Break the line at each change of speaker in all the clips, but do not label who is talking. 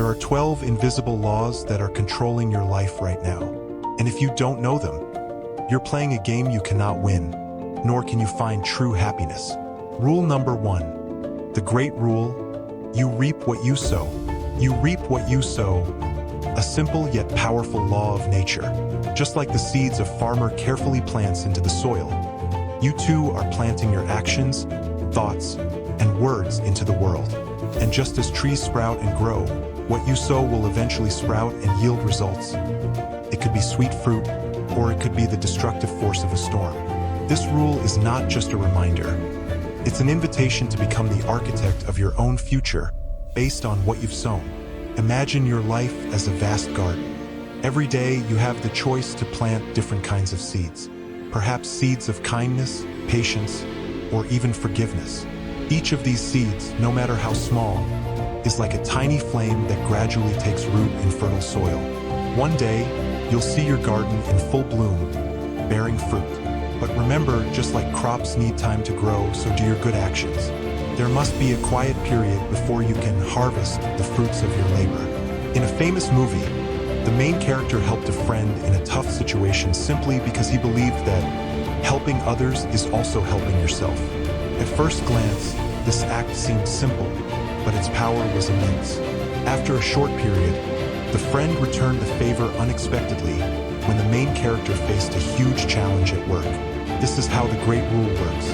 There are 12 invisible laws that are controlling your life right now. And if you don't know them, you're playing a game you cannot win, nor can you find true happiness. Rule number 1. The great rule: you reap what you sow. You reap what you sow. A simple yet powerful law of nature. Just like the seeds a farmer carefully plants into the soil, you too are planting your actions, thoughts, and words into the world. And just as trees sprout and grow, what you sow will eventually sprout and yield results. It could be sweet fruit, or it could be the destructive force of a storm. This rule is not just a reminder. It's an invitation to become the architect of your own future based on what you've sown. Imagine your life as a vast garden. Every day you have the choice to plant different kinds of seeds. Perhaps seeds of kindness, patience, or even forgiveness. Each of these seeds, no matter how small, is like a tiny flame that gradually takes root in fertile soil. One day, you'll see your garden in full bloom, bearing fruit. But remember, just like crops need time to grow, so do your good actions. There must be a quiet period before you can harvest the fruits of your labor. In a famous movie, the main character helped a friend in a tough situation simply because he believed that helping others is also helping yourself. At first glance, this act seemed simple, but its power was immense. After a short period, the friend returned the favor unexpectedly when the main character faced a huge challenge at work. This is how the great rule works.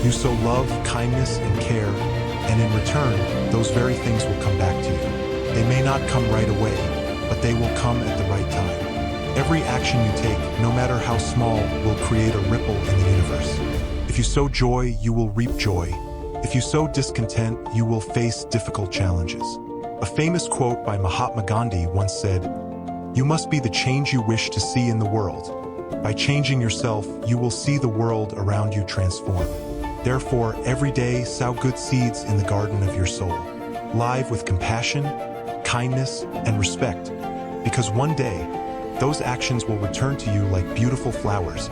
You sow love, kindness, and care, and in return, those very things will come back to you. They may not come right away, but they will come at the right time. Every action you take, no matter how small, will create a ripple in the universe. If you sow joy, you will reap joy. If you sow discontent, you will face difficult challenges. A famous quote by Mahatma Gandhi once said, "You must be the change you wish to see in the world. By changing yourself, you will see the world around you transform." Therefore, every day sow good seeds in the garden of your soul. Live with compassion, kindness, and respect, because one day, those actions will return to you like beautiful flowers,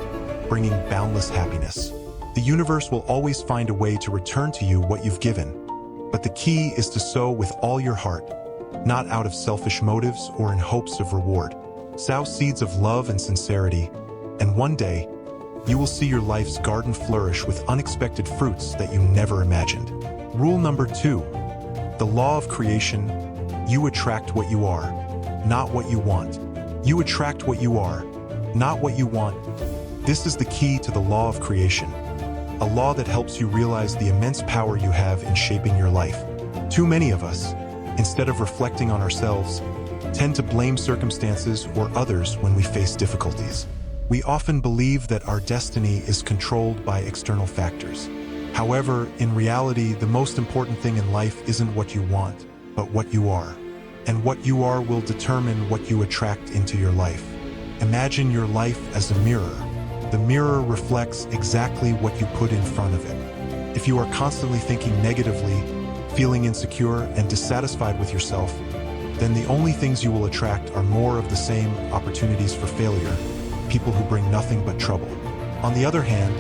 bringing boundless happiness. The universe will always find a way to return to you what you've given, but the key is to sow with all your heart, not out of selfish motives or in hopes of reward. Sow seeds of love and sincerity, and one day, you will see your life's garden flourish with unexpected fruits that you never imagined. Rule number 2, the law of creation: you attract what you are, not what you want. You attract what you are, not what you want. This is the key to the law of creation, a law that helps you realize the immense power you have in shaping your life. Too many of us, instead of reflecting on ourselves, tend to blame circumstances or others when we face difficulties. We often believe that our destiny is controlled by external factors. However, in reality, the most important thing in life isn't what you want, but what you are. And what you are will determine what you attract into your life. Imagine your life as a mirror. The mirror reflects exactly what you put in front of it. If you are constantly thinking negatively, feeling insecure, and dissatisfied with yourself, then the only things you will attract are more of the same: opportunities for failure, people who bring nothing but trouble. On the other hand,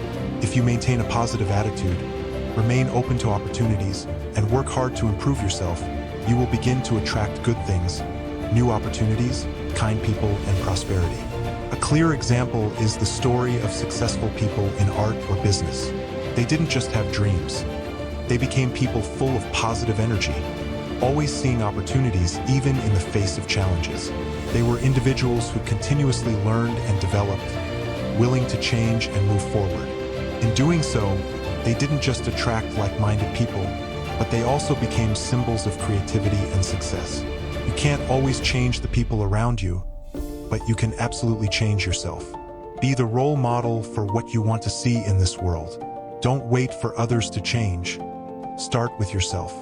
if you maintain a positive attitude, remain open to opportunities, and work hard to improve yourself, you will begin to attract good things, new opportunities, kind people, and prosperity. A clear example is the story of successful people in art or business. They didn't just have dreams. They became people full of positive energy, always seeing opportunities even in the face of challenges. They were individuals who continuously learned and developed, willing to change and move forward. In doing so, they didn't just attract like-minded people, but they also became symbols of creativity and success. You can't always change the people around you, but you can absolutely change yourself. Be the role model for what you want to see in this world. Don't wait for others to change. Start with yourself.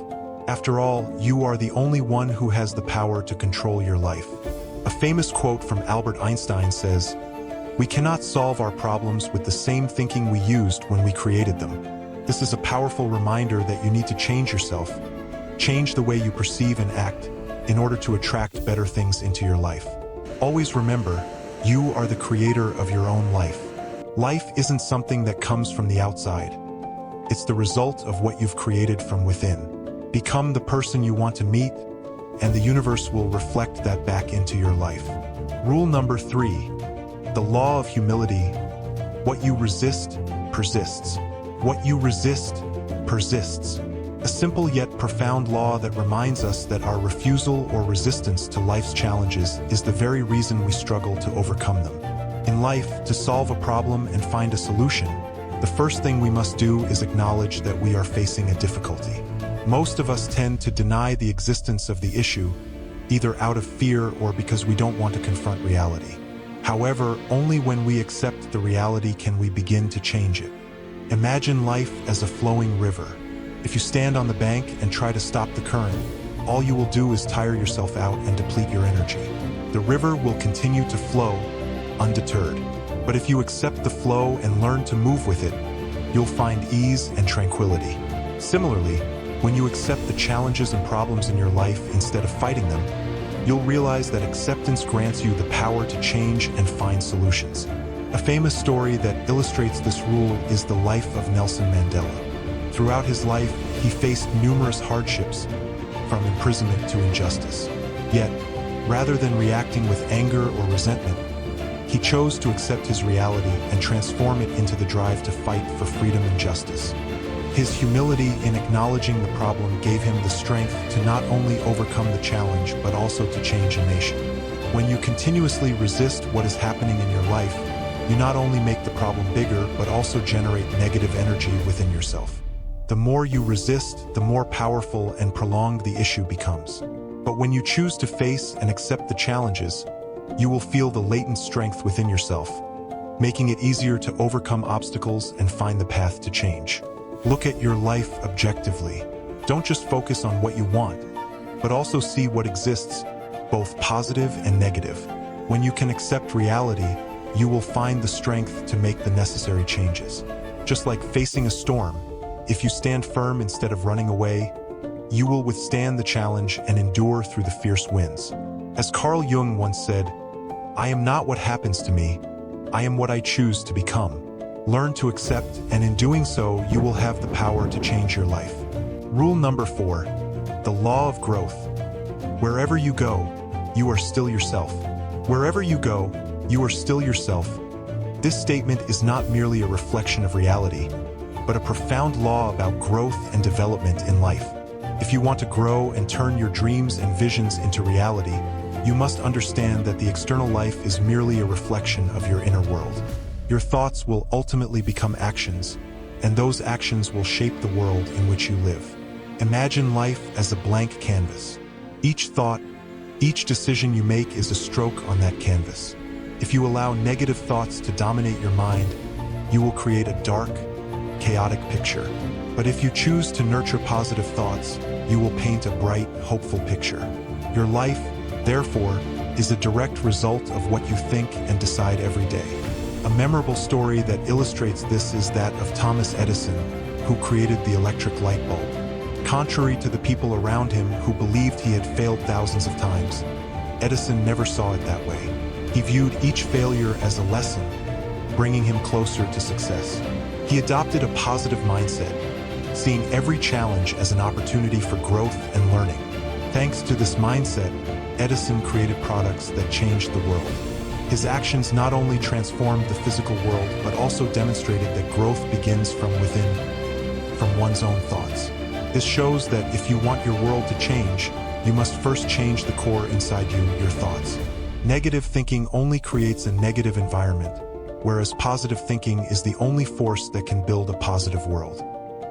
After all, you are the only one who has the power to control your life. A famous quote from Albert Einstein says, "We cannot solve our problems with the same thinking we used when we created them." This is a powerful reminder that you need to change yourself, change the way you perceive and act, in order to attract better things into your life. Always remember, you are the creator of your own life. Life isn't something that comes from the outside. It's the result of what you've created from within. Become the person you want to meet, and the universe will reflect that back into your life. Rule number 3, the law of humility. What you resist, persists. What you resist, persists. A simple yet profound law that reminds us that our refusal or resistance to life's challenges is the very reason we struggle to overcome them. In life, to solve a problem and find a solution, the first thing we must do is acknowledge that we are facing a difficulty. Most of us tend to deny the existence of the issue, either out of fear or because we don't want to confront reality. However, only when we accept the reality can we begin to change it. Imagine life as a flowing river. If you stand on the bank and try to stop the current, all you will do is tire yourself out and deplete your energy. The river will continue to flow, undeterred. But if you accept the flow and learn to move with it, you'll find ease and tranquility. Similarly, when you accept the challenges and problems in your life instead of fighting them, you'll realize that acceptance grants you the power to change and find solutions. A famous story that illustrates this rule is the life of Nelson Mandela. Throughout his life, he faced numerous hardships, from imprisonment to injustice. Yet, rather than reacting with anger or resentment, he chose to accept his reality and transform it into the drive to fight for freedom and justice. His humility in acknowledging the problem gave him the strength to not only overcome the challenge but also to change a nation. When you continuously resist what is happening in your life, you not only make the problem bigger but also generate negative energy within yourself. The more you resist, the more powerful and prolonged the issue becomes. But when you choose to face and accept the challenges, you will feel the latent strength within yourself, making it easier to overcome obstacles and find the path to change. Look at your life objectively. Don't just focus on what you want, but also see what exists, both positive and negative. When you can accept reality, you will find the strength to make the necessary changes. Just like facing a storm, if you stand firm instead of running away, you will withstand the challenge and endure through the fierce winds. As Carl Jung once said, "I am not what happens to me, I am what I choose to become." Learn to accept, and in doing so, you will have the power to change your life. Rule number 4, the law of growth. Wherever you go, you are still yourself. Wherever you go, you are still yourself. This statement is not merely a reflection of reality, but a profound law about growth and development in life. If you want to grow and turn your dreams and visions into reality, you must understand that the external life is merely a reflection of your inner world. Your thoughts will ultimately become actions, and those actions will shape the world in which you live. Imagine life as a blank canvas. Each thought, each decision you make is a stroke on that canvas. If you allow negative thoughts to dominate your mind, you will create a dark, chaotic picture. But if you choose to nurture positive thoughts, you will paint a bright, hopeful picture. Your life, therefore, is a direct result of what you think and decide every day. A memorable story that illustrates this is that of Thomas Edison, who created the electric light bulb. Contrary to the people around him who believed he had failed thousands of times, Edison never saw it that way. He viewed each failure as a lesson, bringing him closer to success. He adopted a positive mindset, seeing every challenge as an opportunity for growth and learning. Thanks to this mindset, Edison created products that changed the world. His actions not only transformed the physical world, but also demonstrated that growth begins from within, from one's own thoughts. This shows that if you want your world to change, you must first change the core inside you, your thoughts. Negative thinking only creates a negative environment, whereas positive thinking is the only force that can build a positive world.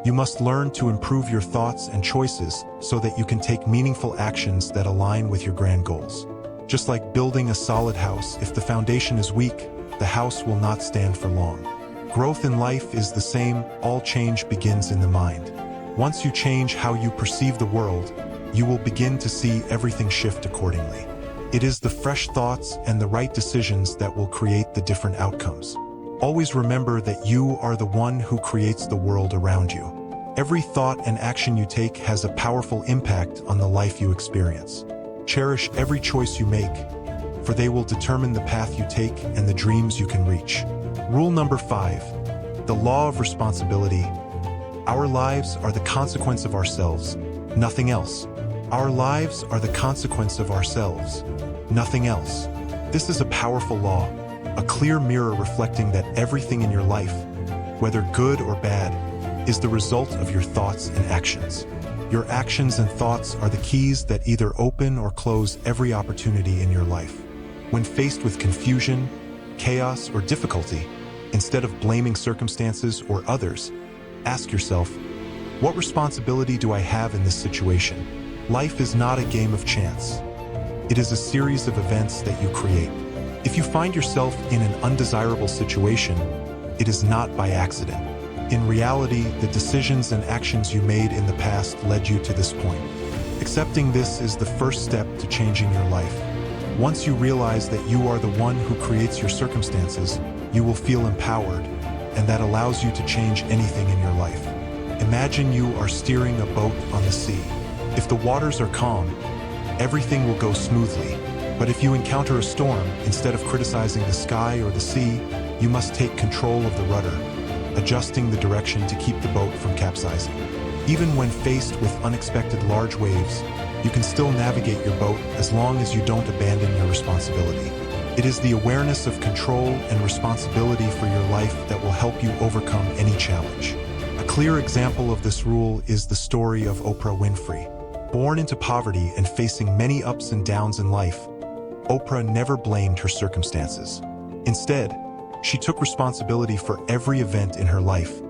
You must learn to improve your thoughts and choices so that you can take meaningful actions that align with your grand goals. Just like building a solid house, if the foundation is weak, the house will not stand for long. Growth in life is the same. All change begins in the mind. Once you change how you perceive the world, you will begin to see everything shift accordingly. It is the fresh thoughts and the right decisions that will create the different outcomes. Always remember that you are the one who creates the world around you. Every thought and action you take has a powerful impact on the life you experience. Cherish every choice you make, for they will determine the path you take and the dreams you can reach. Rule number 5, the law of responsibility. Our lives are the consequence of ourselves, nothing else. Our lives are the consequence of ourselves, nothing else. This is a powerful law, a clear mirror reflecting that everything in your life, whether good or bad, is the result of your thoughts and actions. Your actions and thoughts are the keys that either open or close every opportunity in your life. When faced with confusion, chaos, or difficulty, instead of blaming circumstances or others, ask yourself, what responsibility do I have in this situation? Life is not a game of chance. It is a series of events that you create. If you find yourself in an undesirable situation, it is not by accident. In reality, the decisions and actions you made in the past led you to this point. Accepting this is the first step to changing your life. Once you realize that you are the one who creates your circumstances, you will feel empowered, and that allows you to change anything in your life. Imagine you are steering a boat on the sea. If the waters are calm, everything will go smoothly. But if you encounter a storm, instead of criticizing the sky or the sea, you must take control of the rudder, adjusting the direction to keep the boat from capsizing. Even when faced with unexpected large waves, you can still navigate your boat as long as you don't abandon your responsibility. It is the awareness of control and responsibility for your life that will help you overcome any challenge. A clear example of this rule is the story of Oprah Winfrey. Born into poverty and facing many ups and downs in life, Oprah never blamed her circumstances. Instead, she took responsibility for every event in her life,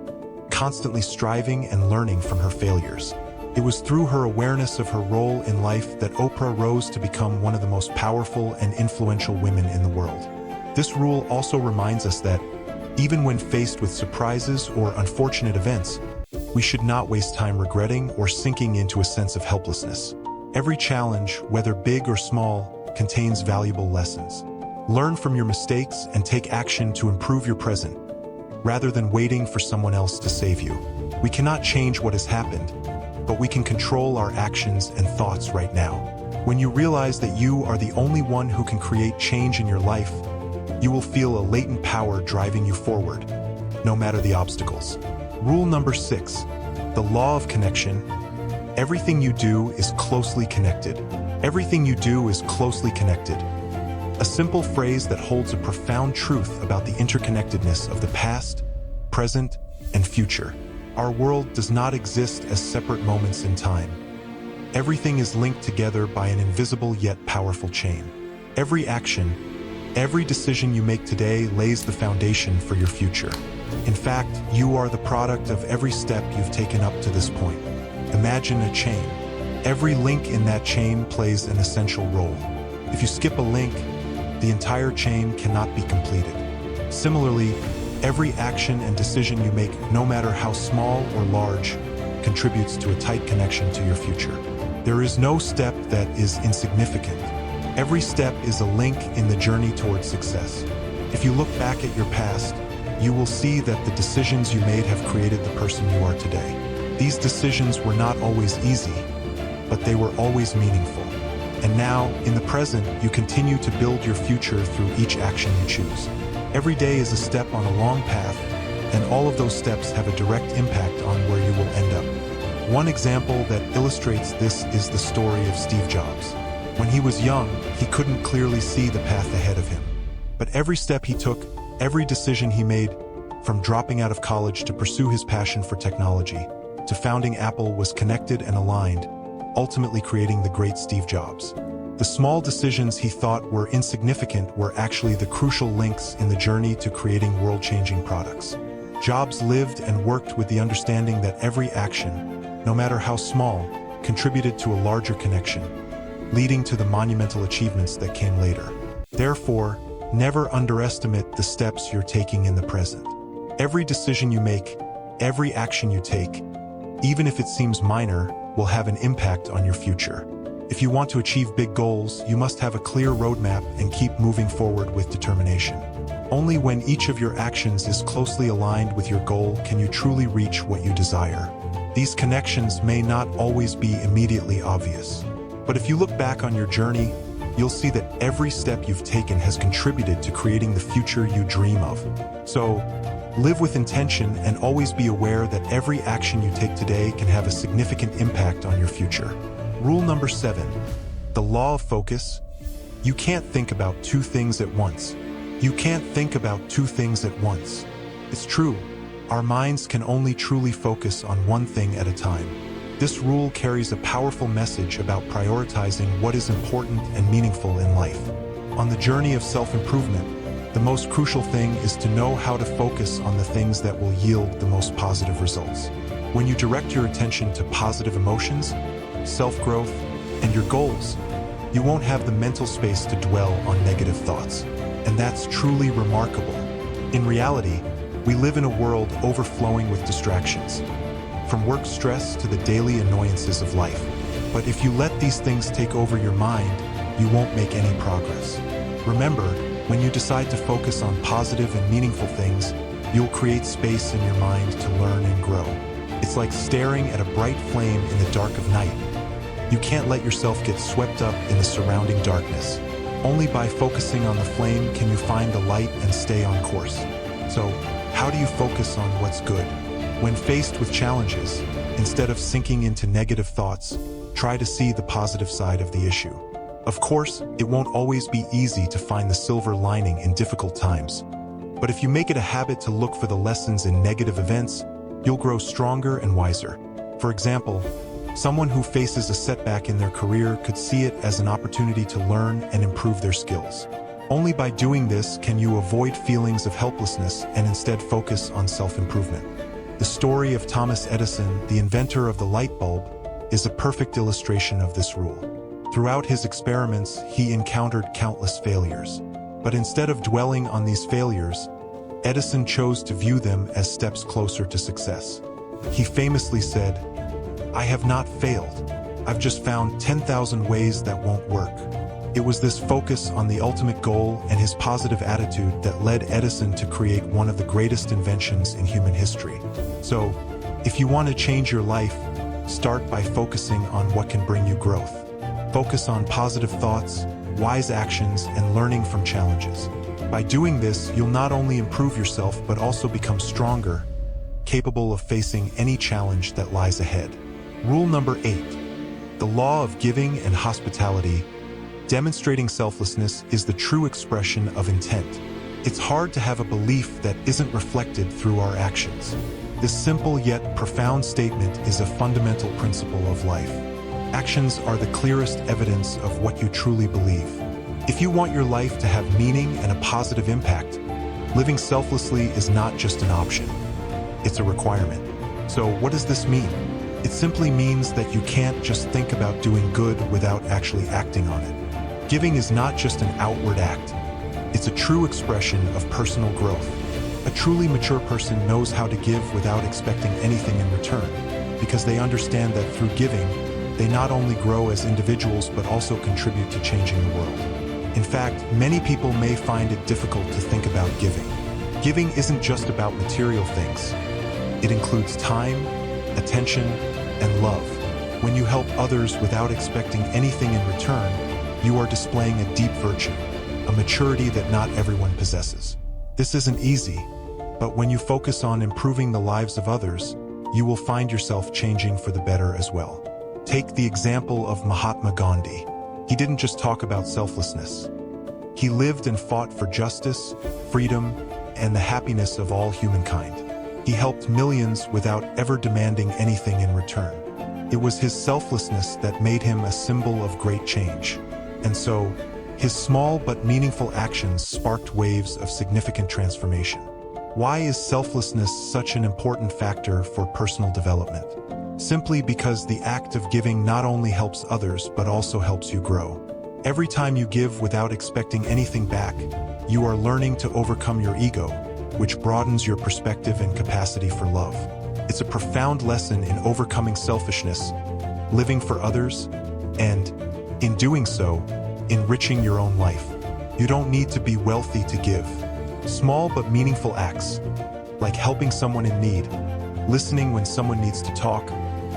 constantly striving and learning from her failures. It was through her awareness of her role in life that Oprah rose to become one of the most powerful and influential women in the world. This rule also reminds us that, even when faced with surprises or unfortunate events, we should not waste time regretting or sinking into a sense of helplessness. Every challenge, whether big or small, contains valuable lessons. Learn from your mistakes and take action to improve your present, rather than waiting for someone else to save you. We cannot change what has happened, but we can control our actions and thoughts right now. When you realize that you are the only one who can create change in your life, you will feel a latent power driving you forward, no matter the obstacles. Rule number 6, the law of connection. Everything you do is closely connected. Everything you do is closely connected. A simple phrase that holds a profound truth about the interconnectedness of the past, present, and future. Our world does not exist as separate moments in time. Everything is linked together by an invisible yet powerful chain. Every action, every decision you make today lays the foundation for your future. In fact, you are the product of every step you've taken up to this point. Imagine a chain. Every link in that chain plays an essential role. If you skip a link, the entire chain cannot be completed. Similarly, every action and decision you make, no matter how small or large, contributes to a tight connection to your future. There is no step that is insignificant. Every step is a link in the journey towards success. If you look back at your past, you will see that the decisions you made have created the person you are today. These decisions were not always easy, but they were always meaningful. And now, in the present, you continue to build your future through each action you choose. Every day is a step on a long path, and all of those steps have a direct impact on where you will end up. One example that illustrates this is the story of Steve Jobs. When he was young, he couldn't clearly see the path ahead of him. But every step he took, every decision he made, from dropping out of college to pursue his passion for technology, to founding Apple, was connected and aligned, ultimately creating the great Steve Jobs. The small decisions he thought were insignificant were actually the crucial links in the journey to creating world-changing products. Jobs lived and worked with the understanding that every action, no matter how small, contributed to a larger connection, leading to the monumental achievements that came later. Therefore, never underestimate the steps you're taking in the present. Every decision you make, every action you take, even if it seems minor, will have an impact on your future. If you want to achieve big goals, you must have a clear roadmap and keep moving forward with determination. Only when each of your actions is closely aligned with your goal can you truly reach what you desire. These connections may not always be immediately obvious, but if you look back on your journey, you'll see that every step you've taken has contributed to creating the future you dream of. So, live with intention and always be aware that every action you take today can have a significant impact on your future. Rule number 7. The law of focus. You can't think about two things at once. You can't think about two things at once. It's true. Our minds can only truly focus on one thing at a time. This rule carries a powerful message about prioritizing what is important and meaningful in life. On the journey of self-improvement, the most crucial thing is to know how to focus on the things that will yield the most positive results. When you direct your attention to positive emotions, self-growth, and your goals, you won't have the mental space to dwell on negative thoughts. And that's truly remarkable. In reality, we live in a world overflowing with distractions, from work stress to the daily annoyances of life. But if you let these things take over your mind, you won't make any progress. Remember, when you decide to focus on positive and meaningful things, you'll create space in your mind to learn and grow. It's like staring at a bright flame in the dark of night. You can't let yourself get swept up in the surrounding darkness. Only by focusing on the flame can you find the light and stay on course. So, how do you focus on what's good? When faced with challenges, instead of sinking into negative thoughts, try to see the positive side of the issue. Of course, it won't always be easy to find the silver lining in difficult times. But if you make it a habit to look for the lessons in negative events, you'll grow stronger and wiser. For example, someone who faces a setback in their career could see it as an opportunity to learn and improve their skills. Only by doing this can you avoid feelings of helplessness and instead focus on self-improvement. The story of Thomas Edison, the inventor of the light bulb, is a perfect illustration of this rule. Throughout his experiments, he encountered countless failures. But instead of dwelling on these failures, Edison chose to view them as steps closer to success. He famously said, "I have not failed. I've just found 10,000 ways that won't work." It was this focus on the ultimate goal and his positive attitude that led Edison to create one of the greatest inventions in human history. So, if you want to change your life, start by focusing on what can bring you growth. Focus on positive thoughts, wise actions, and learning from challenges. By doing this, you'll not only improve yourself but also become stronger, capable of facing any challenge that lies ahead. Rule number 8. The law of giving and hospitality. Demonstrating selflessness is the true expression of intent. It's hard to have a belief that isn't reflected through our actions. This simple yet profound statement is a fundamental principle of life. Actions are the clearest evidence of what you truly believe. If you want your life to have meaning and a positive impact, living selflessly is not just an option. It's a requirement. So what does this mean? It simply means that you can't just think about doing good without actually acting on it. Giving is not just an outward act. It's a true expression of personal growth. A truly mature person knows how to give without expecting anything in return, because they understand that through giving, they not only grow as individuals but also contribute to changing the world. In fact, many people may find it difficult to think about giving. Giving isn't just about material things. It includes time, attention, and love. When you help others without expecting anything in return, you are displaying a deep virtue, a maturity that not everyone possesses. This isn't easy, but when you focus on improving the lives of others, you will find yourself changing for the better as well. Take the example of Mahatma Gandhi. He didn't just talk about selflessness. He lived and fought for justice, freedom, and the happiness of all humankind. He helped millions without ever demanding anything in return. It was his selflessness that made him a symbol of great change. And so, his small but meaningful actions sparked waves of significant transformation. Why is selflessness such an important factor for personal development? Simply because the act of giving not only helps others but also helps you grow. Every time you give without expecting anything back, you are learning to overcome your ego, which broadens your perspective and capacity for love. It's a profound lesson in overcoming selfishness, living for others, and, in doing so, enriching your own life. You don't need to be wealthy to give. Small but meaningful acts, like helping someone in need, listening when someone needs to talk,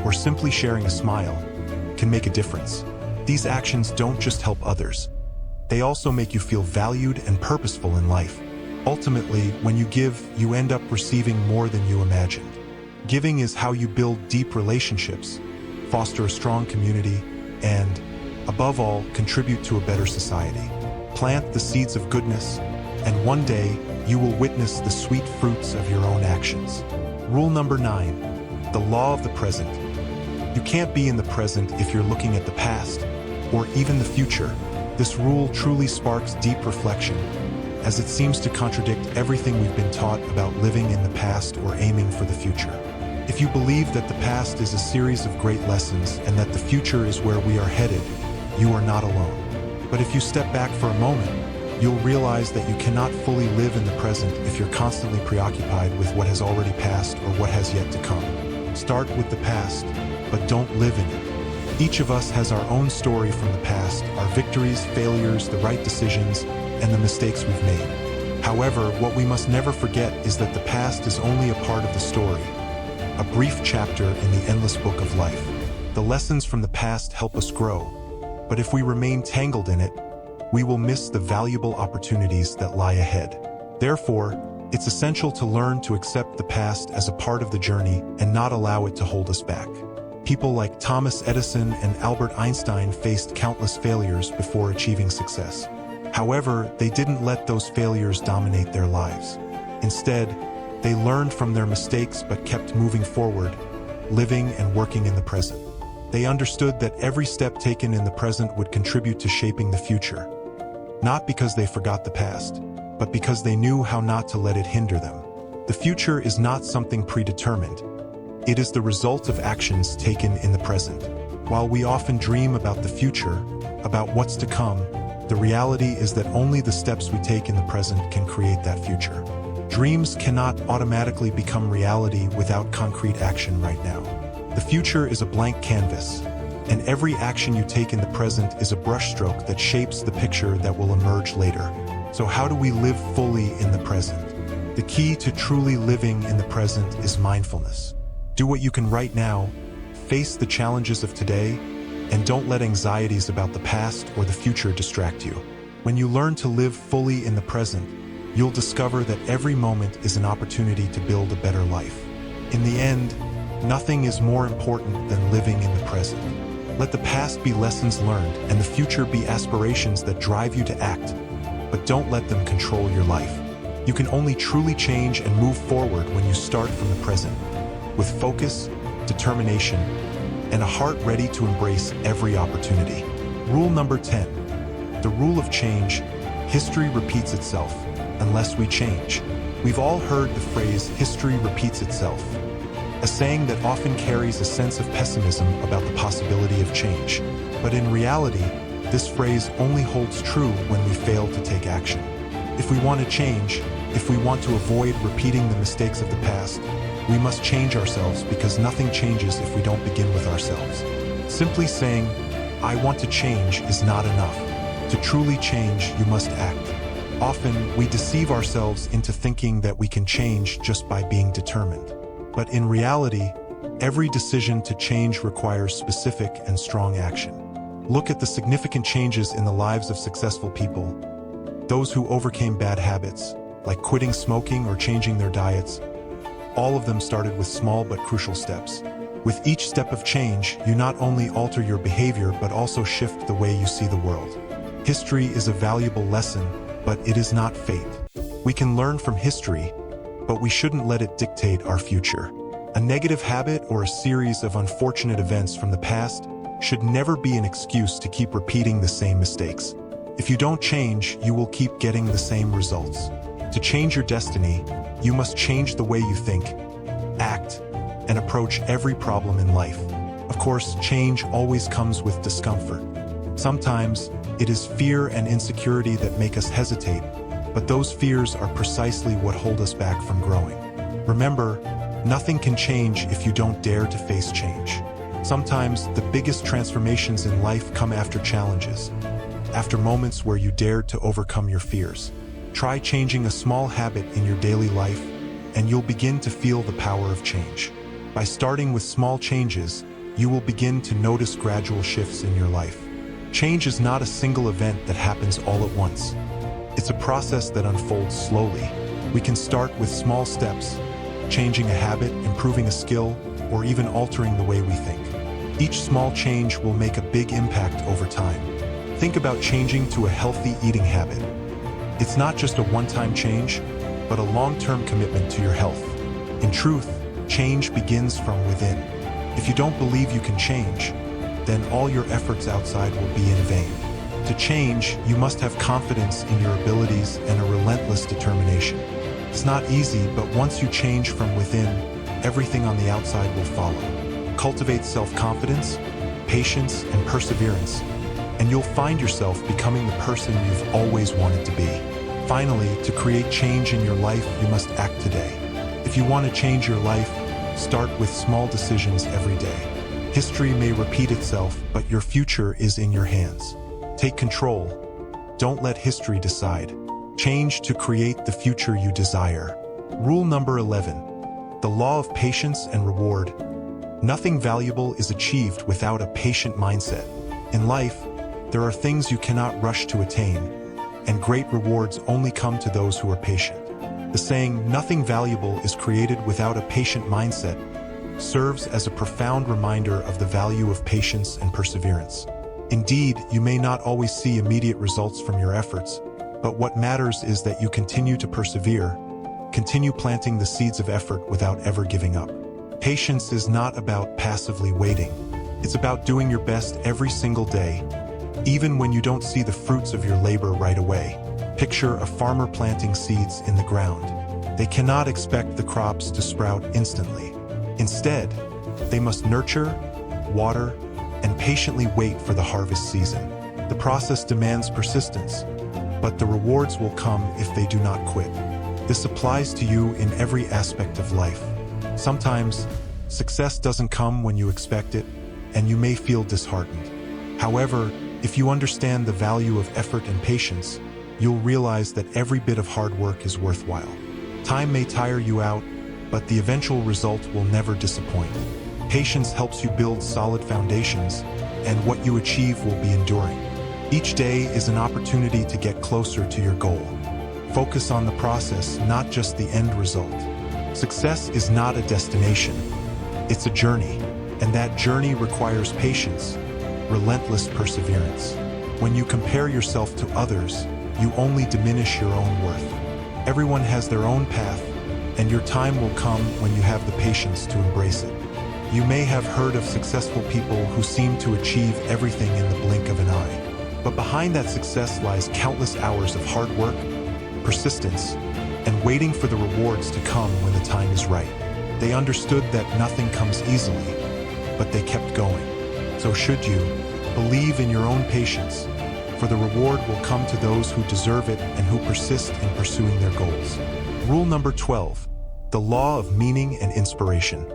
or simply sharing a smile, can make a difference. These actions don't just help others. They also make you feel valued and purposeful in life. Ultimately, when you give, you end up receiving more than you imagined. Giving is how you build deep relationships, foster a strong community, and, above all, contribute to a better society. Plant the seeds of goodness, and one day you will witness the sweet fruits of your own actions. Rule number 9, the law of the present. You can't be in the present if you're looking at the past, or even the future. This rule truly sparks deep reflection, as it seems to contradict everything we've been taught about living in the past or aiming for the future. If you believe that the past is a series of great lessons and that the future is where we are headed, you are not alone. But if you step back for a moment, you'll realize that you cannot fully live in the present if you're constantly preoccupied with what has already passed or what has yet to come. Start with the past, but don't live in it. Each of us has our own story from the past, our victories, failures, the right decisions, and the mistakes we've made. However, what we must never forget is that the past is only a part of the story, a brief chapter in the endless book of life. The lessons from the past help us grow, but if we remain tangled in it, we will miss the valuable opportunities that lie ahead. Therefore, it's essential to learn to accept the past as a part of the journey and not allow it to hold us back. People like Thomas Edison and Albert Einstein faced countless failures before achieving success. However, they didn't let those failures dominate their lives. Instead, they learned from their mistakes but kept moving forward, living and working in the present. They understood that every step taken in the present would contribute to shaping the future, not because they forgot the past, but because they knew how not to let it hinder them. The future is not something predetermined. It is the result of actions taken in the present. While we often dream about the future, about what's to come, the reality is that only the steps we take in the present can create that future. Dreams cannot automatically become reality without concrete action right now. The future is a blank canvas, and every action you take in the present is a brushstroke that shapes the picture that will emerge later. So how do we live fully in the present? The key to truly living in the present is mindfulness. Do what you can right now, face the challenges of today, and don't let anxieties about the past or the future distract you. When you learn to live fully in the present, you'll discover that every moment is an opportunity to build a better life. In the end, nothing is more important than living in the present. Let the past be lessons learned and the future be aspirations that drive you to act, but don't let them control your life. You can only truly change and move forward when you start from the present, with focus, determination, and a heart ready to embrace every opportunity. Rule number 10, the rule of change. History repeats itself unless we change. We've all heard the phrase, history repeats itself, a saying that often carries a sense of pessimism about the possibility of change. But in reality, this phrase only holds true when we fail to take action. If we want to change, if we want to avoid repeating the mistakes of the past, we must change ourselves, because nothing changes if we don't begin with ourselves. Simply saying, "I want to change," is not enough. To truly change, you must act. Often, we deceive ourselves into thinking that we can change just by being determined. But in reality, every decision to change requires specific and strong action. Look at the significant changes in the lives of successful people. Those who overcame bad habits, like quitting smoking or changing their diets, all of them started with small but crucial steps. With each step of change, you not only alter your behavior but also shift the way you see the world. History is a valuable lesson, but it is not fate. We can learn from history, but we shouldn't let it dictate our future. A negative habit or a series of unfortunate events from the past should never be an excuse to keep repeating the same mistakes. If you don't change, you will keep getting the same results. To change your destiny, you must change the way you think, act, and approach every problem in life. Of course, change always comes with discomfort. Sometimes, it is fear and insecurity that make us hesitate, but those fears are precisely what hold us back from growing. Remember, nothing can change if you don't dare to face change. Sometimes, the biggest transformations in life come after challenges, after moments where you dared to overcome your fears. Try changing a small habit in your daily life, and you'll begin to feel the power of change. By starting with small changes, you will begin to notice gradual shifts in your life. Change is not a single event that happens all at once. It's a process that unfolds slowly. We can start with small steps, changing a habit, improving a skill, or even altering the way we think. Each small change will make a big impact over time. Think about changing to a healthy eating habit. It's not just a one-time change, but a long-term commitment to your health. In truth, change begins from within. If you don't believe you can change, then all your efforts outside will be in vain. To change, you must have confidence in your abilities and a relentless determination. It's not easy, but once you change from within, everything on the outside will follow. Cultivate self-confidence, patience, and perseverance, and you'll find yourself becoming the person you've always wanted to be. Finally, to create change in your life, you must act today. If you want to change your life, start with small decisions every day. History may repeat itself, but your future is in your hands. Take control. Don't let history decide. Change to create the future you desire. Rule number 11. The law of patience and reward. Nothing valuable is achieved without a patient mindset. In life, there are things you cannot rush to attain, and great rewards only come to those who are patient. The saying, "Nothing valuable is created without a patient mindset," serves as a profound reminder of the value of patience and perseverance. Indeed, you may not always see immediate results from your efforts, but what matters is that you continue to persevere, continue planting the seeds of effort without ever giving up. Patience is not about passively waiting. It's about doing your best every single day, even when you don't see the fruits of your labor right away. Picture a farmer planting seeds in the ground. They cannot expect the crops to sprout instantly. Instead, they must nurture, water, and patiently wait for the harvest season. The process demands persistence, but the rewards will come if they do not quit. This applies to you in every aspect of life. Sometimes, success doesn't come when you expect it, and you may feel disheartened. However, if you understand the value of effort and patience, you'll realize that every bit of hard work is worthwhile. Time may tire you out, but the eventual result will never disappoint. Patience helps you build solid foundations, and what you achieve will be enduring. Each day is an opportunity to get closer to your goal. Focus on the process, not just the end result. Success is not a destination, it's a journey, and that journey requires patience, relentless perseverance. When you compare yourself to others, you only diminish your own worth. Everyone has their own path, and your time will come when you have the patience to embrace it. You may have heard of successful people who seem to achieve everything in the blink of an eye. But behind that success lies countless hours of hard work, persistence, and waiting for the rewards to come when the time is right. They understood that nothing comes easily, but they kept going. So should you, believe in your own patience, for the reward will come to those who deserve it and who persist in pursuing their goals. Rule number 12. The law of meaning and inspiration.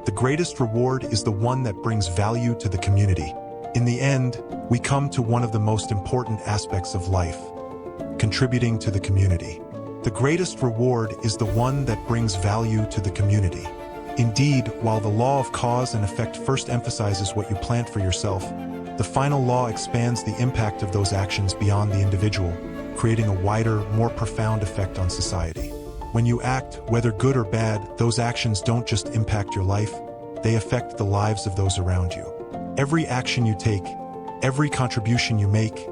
The greatest reward is the one that brings value to the community. In the end, we come to one of the most important aspects of life, contributing to the community. The greatest reward is the one that brings value to the community. Indeed, while the law of cause and effect first emphasizes what you plant for yourself, the final law expands the impact of those actions beyond the individual, creating a wider, more profound effect on society. When you act, whether good or bad, those actions don't just impact your life, they affect the lives of those around you. Every action you take, every contribution you make,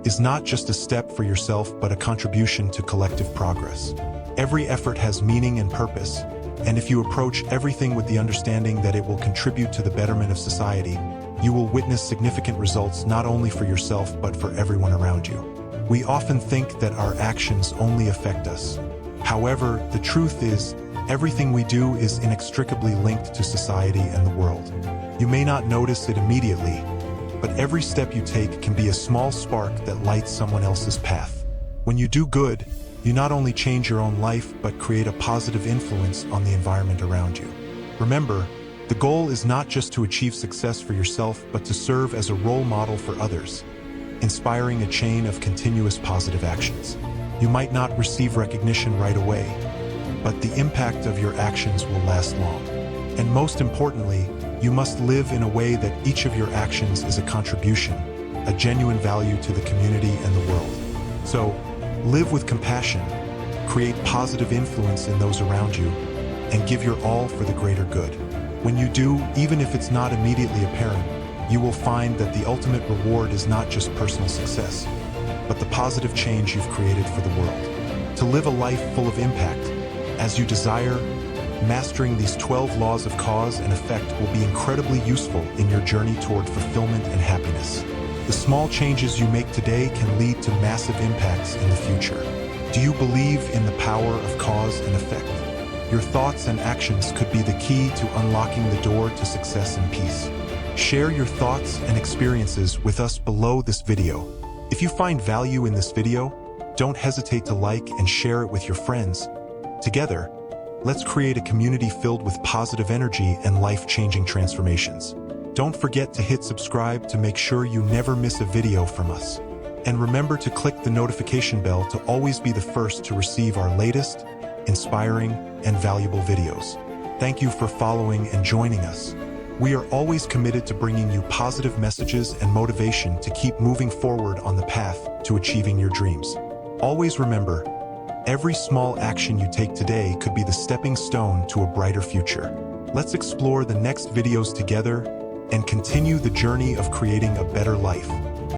is not just a step for yourself but a contribution to collective progress. Every effort has meaning and purpose, and if you approach everything with the understanding that it will contribute to the betterment of society, you will witness significant results not only for yourself but for everyone around you. We often think that our actions only affect us. However, the truth is, everything we do is inextricably linked to society and the world. You may not notice it immediately, but every step you take can be a small spark that lights someone else's path. When you do good, you not only change your own life, but create a positive influence on the environment around you. Remember, the goal is not just to achieve success for yourself, but to serve as a role model for others, inspiring a chain of continuous positive actions. You might not receive recognition right away, but the impact of your actions will last long. And most importantly, you must live in a way that each of your actions is a contribution, a genuine value to the community and the world. So, live with compassion, create positive influence in those around you, and give your all for the greater good. When you do, even if it's not immediately apparent, you will find that the ultimate reward is not just personal success, but the positive change you've created for the world. To live a life full of impact, as you desire, mastering these 12 laws of cause and effect will be incredibly useful in your journey toward fulfillment and happiness. The small changes you make today can lead to massive impacts in the future. Do you believe in the power of cause and effect? Your thoughts and actions could be the key to unlocking the door to success and peace. Share your thoughts and experiences with us below this video. If you find value in this video, don't hesitate to like and share it with your friends. Together, let's create a community filled with positive energy and life-changing transformations. Don't forget to hit subscribe to make sure you never miss a video from us. And remember to click the notification bell to always be the first to receive our latest, inspiring, and valuable videos. Thank you for following and joining us. We are always committed to bringing you positive messages and motivation to keep moving forward on the path to achieving your dreams. Always remember, every small action you take today could be the stepping stone to a brighter future. Let's explore the next videos together and continue the journey of creating a better life.